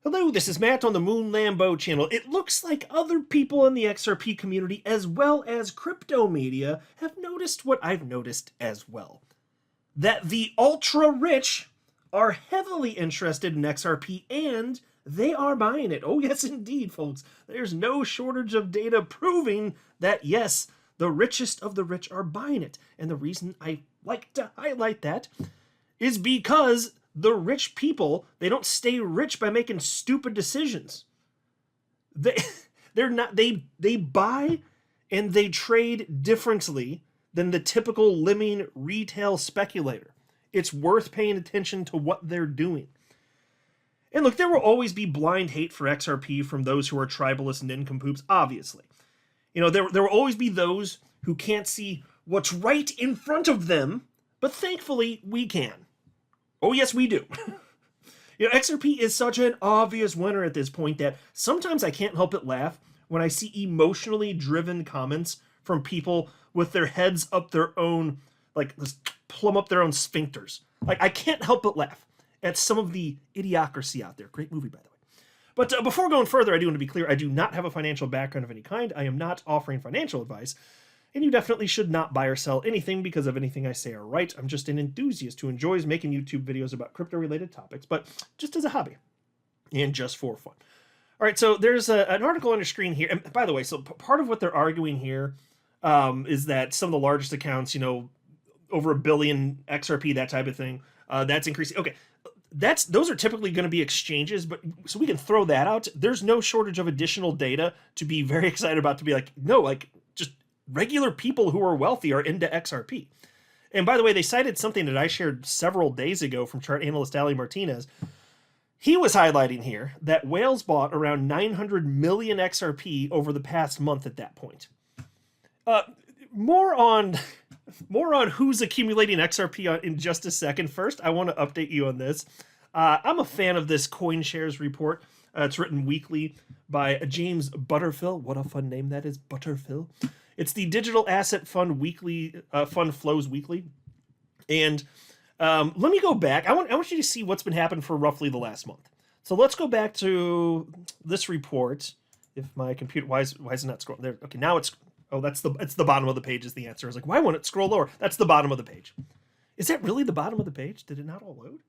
Hello, this is Matt on the Moon Lambo channel. It looks like other people in the XRP community, as well as crypto media, have noticed what I've noticed as well. That the ultra rich are heavily interested in XRP and they are buying it. Oh, yes, indeed, folks. There's no shortage of data proving that, yes, the richest of the rich are buying it. And the reason I like to highlight that is because the rich people, they don't stay rich by making stupid decisions. They they're not they buy and they trade differently than the typical lemming retail speculator. It's worth paying attention to what they're doing. And look, there will always be blind hate for XRP from those who are tribalist nincompoops, obviously. You know, there will always be those who can't see what's right in front of them, but thankfully we can. Oh, yes, we do. You know, XRP is such an obvious winner at this point that sometimes I can't help but laugh when I see emotionally driven comments from people with their heads up their own, like, plumb up their own sphincters. Like, I can't help but laugh at some of the idiocracy out there. Great movie, by the way. But before going further, I do want to be clear, I do not have a financial background of any kind. I am not offering financial advice. And you definitely should not buy or sell anything because of anything I say or write. I'm just an enthusiast who enjoys making YouTube videos about crypto-related topics, but just as a hobby and just for fun. All right, so there's an article on your screen here. And by the way, so part of what they're arguing here is that some of the largest accounts, you know, over 1 billion XRP, that type of thing, that's increasing. Okay, those are typically going to be exchanges, but so we can throw that out. There's no shortage of additional data to be very excited about, to be like, no, like, just regular people who are wealthy are into XRP. And by the way, they cited something that I shared several days ago from chart analyst Ali Martinez. He was highlighting here that whales bought around 900 million XRP over the past month at that point. More on who's accumulating XRP in just a second. First, I want to update you on this. I'm a fan of this CoinShares report. It's written weekly by James Butterfill. What a fun name that is, Butterfill. It's the Digital Asset Fund Weekly, Fund Flows Weekly. And let me go back. I want you to see what's been happening for roughly the last month. So let's go back to this report. If my computer, why is it not scrolling there? Okay, now it's the bottom of the page is the answer. I was like, why won't it scroll lower? That's the bottom of the page. Is that really the bottom of the page? Did it not all load?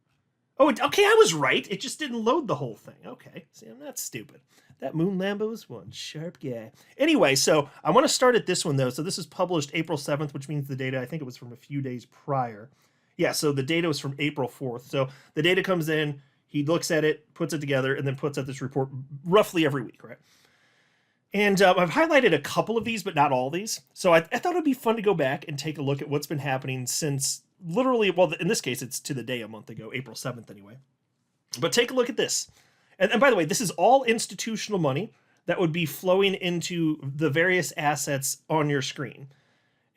Oh, okay, I was right. It just didn't load the whole thing. Okay, see, I'm not stupid. That Moon Lambo is one sharp guy. Anyway, so I want to start at this one, though. So this is published April 7th, which means the data, I think it was from a few days prior. Yeah, so the data was from April 4th. So the data comes in, he looks at it, puts it together, and then puts out this report roughly every week, right? And I've highlighted a couple of these, but not all these. So I thought it'd be fun to go back and take a look at what's been happening since literally, well, in this case, it's to the day a month ago, April 7th anyway. But take a look at this. And by the way, this is all institutional money that would be flowing into the various assets on your screen.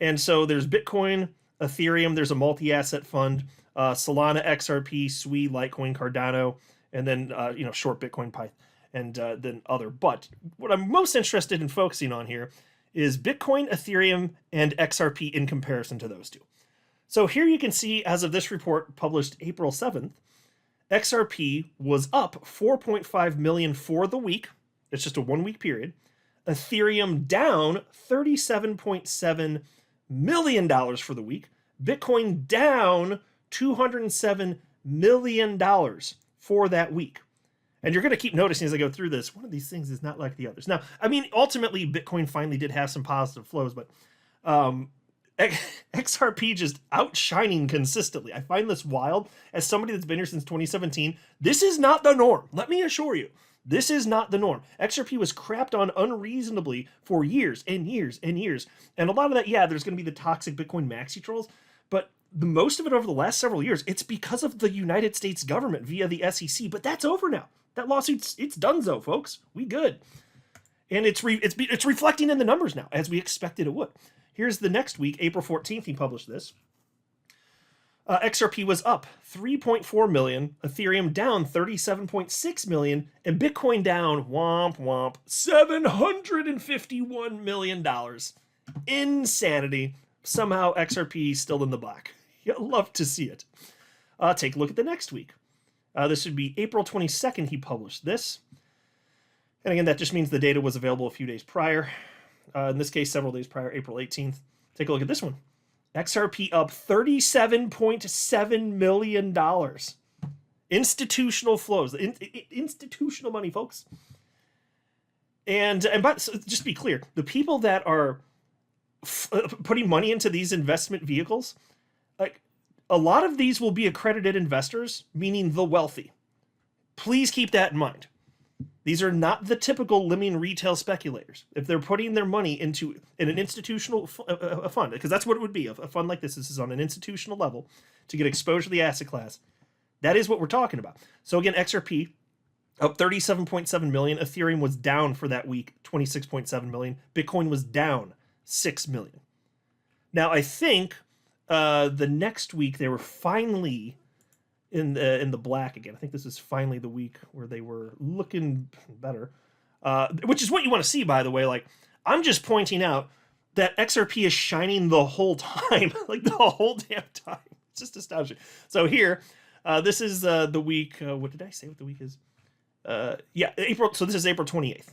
And so there's Bitcoin, Ethereum, there's a multi-asset fund, Solana, XRP, SUI, Litecoin, Cardano, and then, short Bitcoin, Python, and then other. But what I'm most interested in focusing on here is Bitcoin, Ethereum, and XRP in comparison to those two. So here you can see, as of this report published April 7th, XRP was up 4.5 million for the week. It's just a 1 week period. Ethereum down $37.7 million for the week. Bitcoin down $207 million for that week. And you're going to keep noticing as I go through this, one of these things is not like the others. Now, I mean, ultimately, Bitcoin finally did have some positive flows, but XRP just outshining consistently. I find this wild. As somebody that's been here since 2017, this is not the norm. Let me assure you, this is not the norm. XRP was crapped on unreasonably for years and years and years. And a lot of that, yeah, there's going to be the toxic Bitcoin maxi trolls, but the most of it over the last several years, it's because of the United States government via the SEC. But that's over now. That lawsuit's it's donezo, folks. We good. And it's reflecting in the numbers now, as we expected it would. Here's the next week, April 14th, he published this. XRP was up 3.4 million, Ethereum down 37.6 million, and Bitcoin down, $751 million. Insanity. Somehow XRP still in the black. You'll love to see it. Take a look at the next week. This would be April 22nd he published this. And again, that just means the data was available a few days prior. In this case, several days prior, April 18th. Take a look at this one. XRP up $37.7 million. Institutional flows. Institutional money, folks. But so just to be clear, the people that are putting money into these investment vehicles, like a lot of these will be accredited investors, meaning the wealthy. Please keep that in mind. These are not the typical lemming retail speculators. If they're putting their money in an institutional fund, because that's what it would be, a fund like this is on an institutional level to get exposure to the asset class. That is what we're talking about. So again, XRP up 37.7 million. Ethereum was down for that week, 26.7 million. Bitcoin was down 6 million. Now I think the next week they were finally in the black again. I think this is finally the week where they were looking better, which is what you want to see, by the way. Like, I'm just pointing out that XRP is shining the whole time, like the whole damn time. It's just astonishing. So here, this is the week. What did I say? What the week is? Yeah, April. So this is April 28th.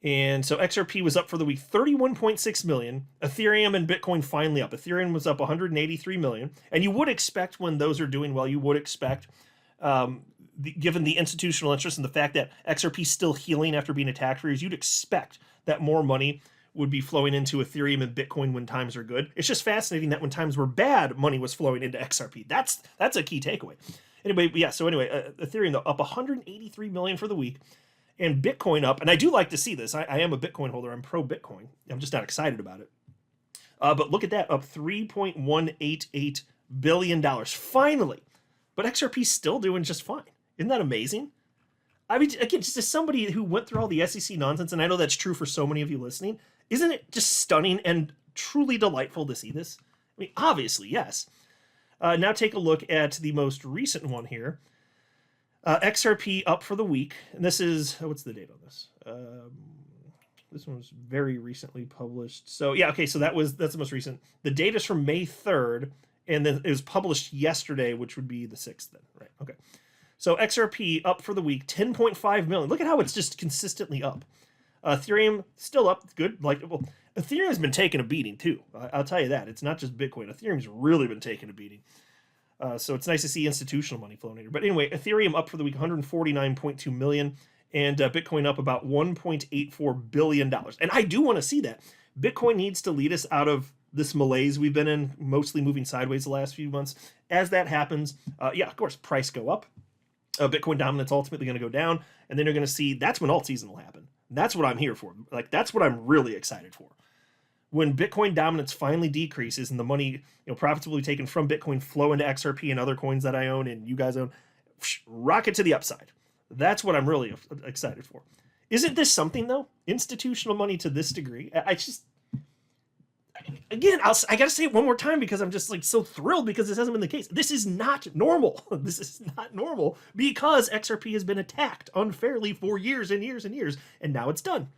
And so XRP was up for the week 31.6 million. Ethereum and Bitcoin finally up. Ethereum was up 183 million. And you would expect when those are doing well, you would expect, given the institutional interest and the fact that XRP is still healing after being attacked for years, you'd expect that more money would be flowing into Ethereum and Bitcoin when times are good. It's just fascinating that when times were bad, money was flowing into XRP. That's a key takeaway. Anyway, yeah, so anyway, Ethereum though, up 183 million for the week. And Bitcoin up, and I do like to see this. I am a Bitcoin holder. I'm pro Bitcoin. I'm just not excited about it. But look at that, up $3.188 billion. Finally. But XRP's still doing just fine. Isn't that amazing? I mean, again, just as somebody who went through all the SEC nonsense, and I know that's true for so many of you listening, isn't it just stunning and truly delightful to see this? I mean, obviously, yes. Now take a look at the most recent one here. XRP up for the week, and this is, what's the date on this? This one was very recently published. So yeah, okay, so that's the most recent. The date is from May 3rd, and then it was published yesterday, which would be the 6th then, right? Okay. So XRP up for the week, 10.5 million. Look at how it's just consistently up. Ethereum still up, good. Like, well, Ethereum's been taking a beating too. I'll tell you that. It's not just Bitcoin. Ethereum's really been taking a beating. So it's nice to see institutional money flowing in here. But anyway, Ethereum up for the week, 149.2 million, and Bitcoin up about $1.84 billion. And I do want to see that. Bitcoin needs to lead us out of this malaise we've been in, mostly moving sideways the last few months. As that happens, yeah, of course, price go up. Bitcoin dominance ultimately going to go down, and then you're going to see that's when alt season will happen. That's what I'm here for. Like, that's what I'm really excited for. When Bitcoin dominance finally decreases and the money, profits will be taken from Bitcoin, flow into XRP and other coins that I own and you guys own, rocket to the upside. That's what I'm really excited for. Isn't this something though? Institutional money to this degree. Again, I got to say it one more time because I'm just like so thrilled because this hasn't been the case. This is not normal. This is not normal because XRP has been attacked unfairly for years and years and years, and now it's done.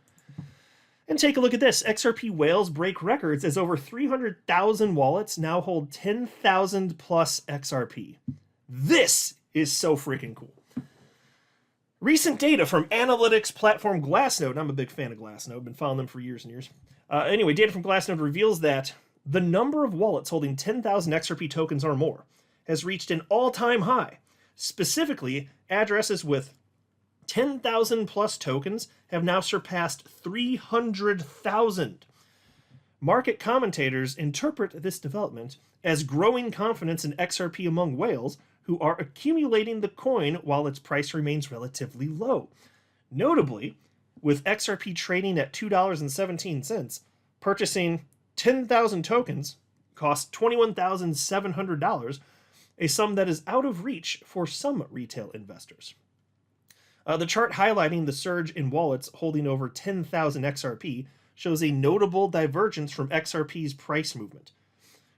And take a look at this. XRP whales break records as over 300,000 wallets now hold 10,000 plus XRP. This is so freaking cool. Recent data from analytics platform Glassnode. And I'm a big fan of Glassnode. Been following them for years and years. Anyway, data from Glassnode reveals that the number of wallets holding 10,000 XRP tokens or more has reached an all-time high. Specifically, addresses with 10,000 plus tokens have now surpassed 300,000. Market commentators interpret this development as growing confidence in XRP among whales who are accumulating the coin while its price remains relatively low. Notably, with XRP trading at $2.17, purchasing 10,000 tokens costs $21,700, a sum that is out of reach for some retail investors. The chart highlighting the surge in wallets holding over 10,000 XRP shows a notable divergence from XRP's price movement.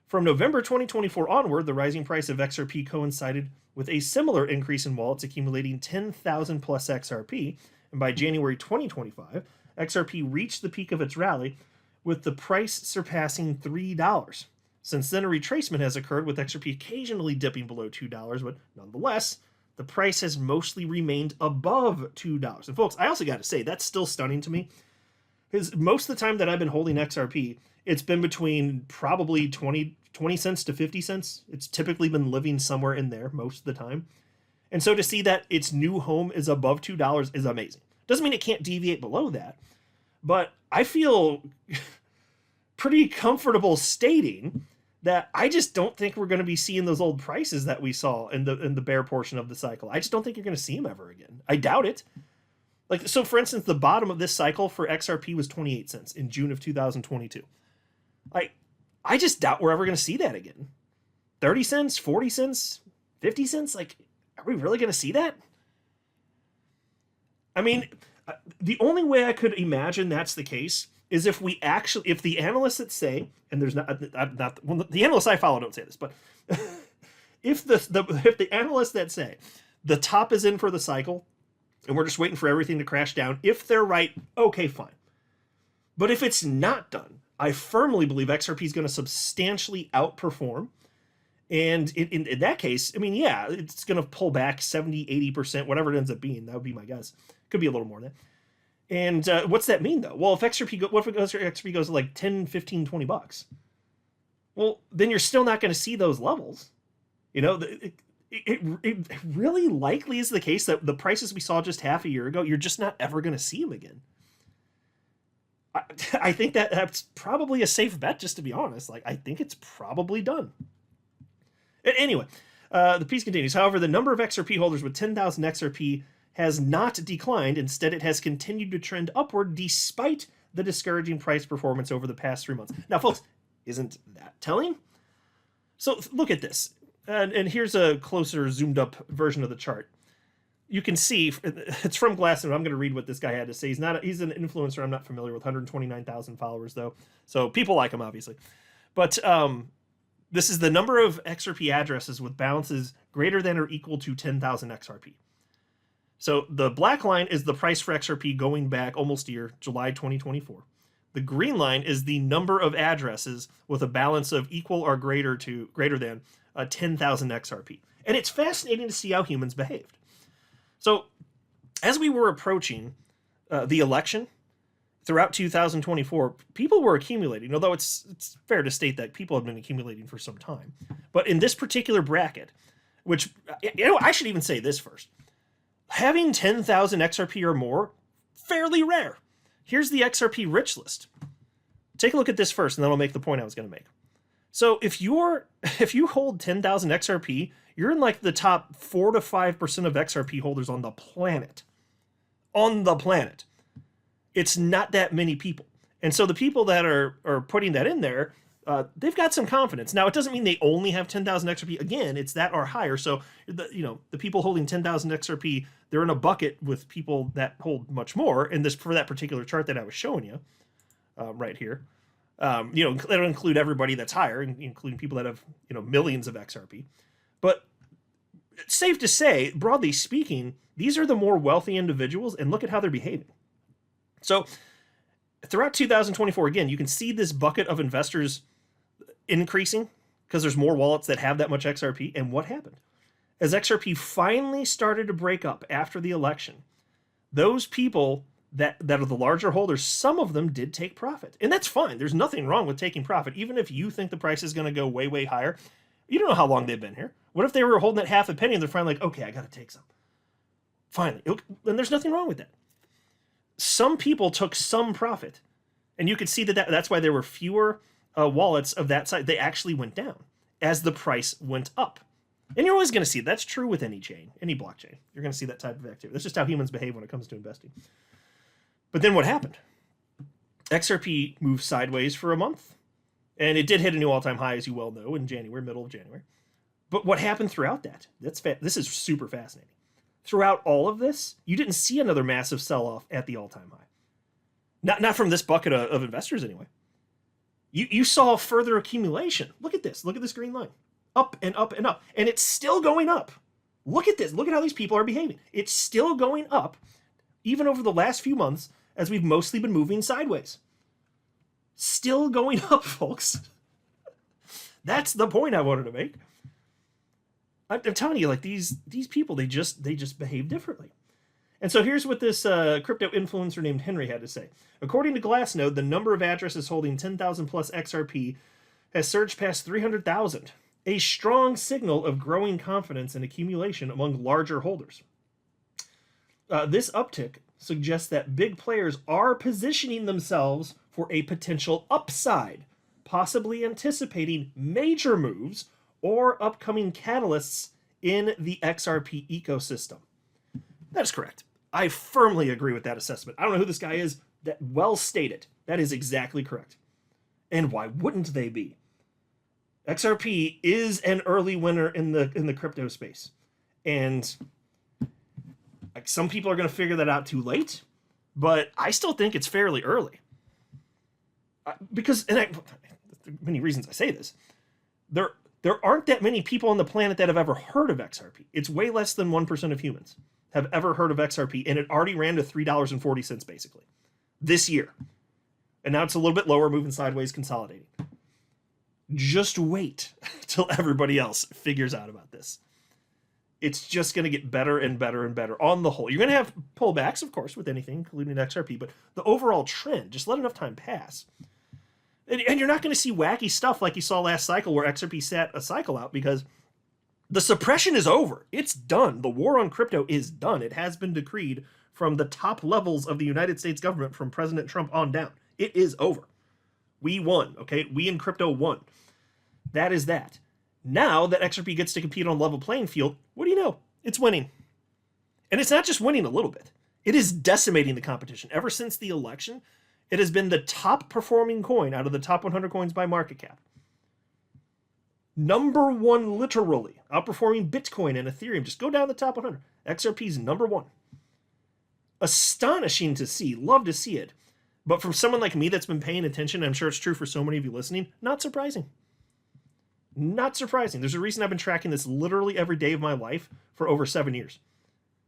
From November 2024 onward, the rising price of XRP coincided with a similar increase in wallets accumulating 10,000 plus XRP, and by January 2025, XRP reached the peak of its rally, with the price surpassing $3. Since then, a retracement has occurred, with XRP occasionally dipping below $2, but nonetheless, the price has mostly remained above $2. And folks, I also got to say, that's still stunning to me. Because most of the time that I've been holding XRP, it's been between probably 20 cents to 50 cents. It's typically been living somewhere in there most of the time. And so to see that its new home is above $2 is amazing. Doesn't mean it can't deviate below that, but I feel pretty comfortable stating that I just don't think we're going to be seeing those old prices that we saw in the bear portion of the cycle. I just don't think you're going to see them ever again. I doubt it. Like, so for instance, the bottom of this cycle for XRP was 28 cents in June of 2022. I just doubt we're ever going to see that again. 30 cents, 40 cents, 50 cents? Like, are we really going to see that? I mean, the only way I could imagine that's the case is if the analysts that say, and there's the analysts I follow don't say this, but if the analysts that say the top is in for the cycle and we're just waiting for everything to crash down, if they're right, okay, fine. But if it's not done, I firmly believe XRP is going to substantially outperform. And in that case, I mean, yeah, it's going to pull back 70, 80%, whatever it ends up being. That would be my guess. Could be a little more than that. And what's that mean, though? Well, if XRP goes to like 10, 15, 20 bucks, well, then you're still not going to see those levels. You know, it really likely is the case that the prices we saw just half a year ago, you're just not ever going to see them again. I think that's probably a safe bet, just to be honest. Like, I think it's probably done. Anyway, the piece continues. However, the number of XRP holders with 10,000 XRP has not declined. Instead, it has continued to trend upward despite the discouraging price performance over the past 3 months. Now, folks, isn't that telling? So look at this. And here's a closer zoomed up version of the chart. You can see, it's from Glassnode. I'm going to read what this guy had to say. He's an influencer I'm not familiar with, 129,000 followers, though. So people like him, obviously. But this is the number of XRP addresses with balances greater than or equal to 10,000 XRP. So the black line is the price for XRP going back almost a year, July 2024. The green line is the number of addresses with a balance of equal or greater than 10,000 XRP. And it's fascinating to see how humans behaved. So as we were approaching the election throughout 2024, people were accumulating, although it's fair to state that people have been accumulating for some time. But in this particular bracket, which, I should even say this first. Having 10,000 XRP or more, fairly rare. Here's the XRP rich list. Take a look at this first, and then I'll make the point I was going to make. So if you hold 10,000 XRP, you're in like the top 4 to 5% of XRP holders on the planet. On the planet. It's not that many people. And so the people that are putting that in there, they've got some confidence. Now, it doesn't mean they only have 10,000 XRP. Again, it's that or higher. So, the people holding 10,000 XRP, they're in a bucket with people that hold much more. And for that particular chart that I was showing you right here, it'll include everybody that's higher, including people that have, millions of XRP. But it's safe to say, broadly speaking, these are the more wealthy individuals, and look at how they're behaving. So throughout 2024, again, you can see this bucket of investors increasing because there's more wallets that have that much XRP. And what happened? As XRP finally started to break up after the election, those people that are the larger holders, some of them did take profit. And that's fine. There's nothing wrong with taking profit. Even if you think the price is going to go way, way higher, you don't know how long they've been here. What if they were holding at half a penny and they're finally like, okay, I got to take some. Finally. And there's nothing wrong with that. Some people took some profit. And you could see that's why there were fewer wallets of that size. They actually went down as the price went up. And you're always going to see it. That's true with any chain, any blockchain. You're going to see that type of activity. That's just how humans behave when it comes to investing. But then what happened? XRP moved sideways for a month. And it did hit a new all-time high, as you well know, in January, middle of January. But what happened throughout that? This is super fascinating. Throughout all of this, you didn't see another massive sell-off at the all-time high. Not from this bucket of investors, anyway. You saw further accumulation. Look at this. Look at this green line. Up and up and up. And it's still going up. Look at this. Look at how these people are behaving. It's still going up, even over the last few months, as we've mostly been moving sideways. Still going up, folks. That's the point I wanted to make. I'm telling you, like these people, they just behave differently. And so here's what this crypto influencer named Henry had to say. According to Glassnode, the number of addresses holding 10,000 plus XRP has surged past 300,000, a strong signal of growing confidence and accumulation among larger holders. This uptick suggests that big players are positioning themselves for a potential upside, possibly anticipating major moves or upcoming catalysts in the XRP ecosystem. That is correct. I firmly agree with that assessment. I don't know who this guy is. That well stated. That is exactly correct. And why wouldn't they be? XRP is an early winner in the crypto space. And like, some people are going to figure that out too late, but I still think it's fairly early. Because, and many reasons I say this, there aren't that many people on the planet that have ever heard of XRP. It's way less than 1% of humans have ever heard of XRP, and it already ran to $3.40 basically this year. And now it's a little bit lower, moving sideways, consolidating. Just wait till everybody else figures out about this. It's just going to get better and better and better on the whole. You're going to have pullbacks, of course, with anything, including XRP, but the overall trend, just let enough time pass. And you're not going to see wacky stuff like you saw last cycle where XRP sat a cycle out because the suppression is over. It's done. The war on crypto is done. It has been decreed from the top levels of the United States government, from President Trump on down. It is over. We won, okay? We in crypto won. That is that. Now that XRP gets to compete on a level playing field, what do you know? It's winning. And it's not just winning a little bit. It is decimating the competition. Ever since the election, it has been the top performing coin out of the top 100 coins by market cap. Number one, literally, outperforming Bitcoin and Ethereum. Just go down the top 100. XRP's number one. Astonishing to see. Love to see it. But from someone like me that's been paying attention, I'm sure it's true for so many of you listening, not surprising. Not surprising. There's a reason I've been tracking this literally every day of my life for over 7 years.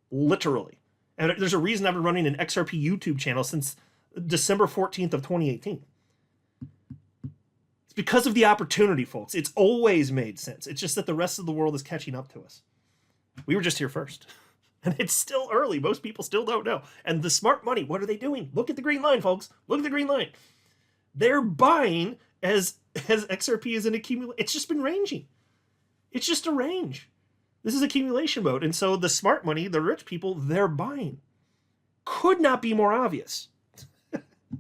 Literally. And there's a reason I've been running an XRP YouTube channel since December 14th of 2018. It's because of the opportunity, folks. It's always made sense. It's just that the rest of the world is catching up to us. We were just here first. And it's still early. Most people still don't know. And the smart money, what are they doing? Look at the green line, folks. Look at the green line. They're buying as XRP is an accumulation. It's just been ranging. It's just a range. This is accumulation mode. And so the smart money, the rich people, they're buying. Could not be more obvious.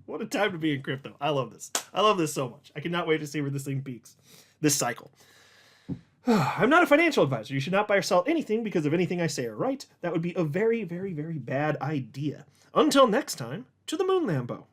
What a time to be in crypto. I love this. I love this so much. I cannot wait to see where this thing peaks. This cycle. I'm not a financial advisor. You should not buy or sell anything because of anything I say or write. That would be a very, very, very bad idea. Until next time, to the moon, Lambo.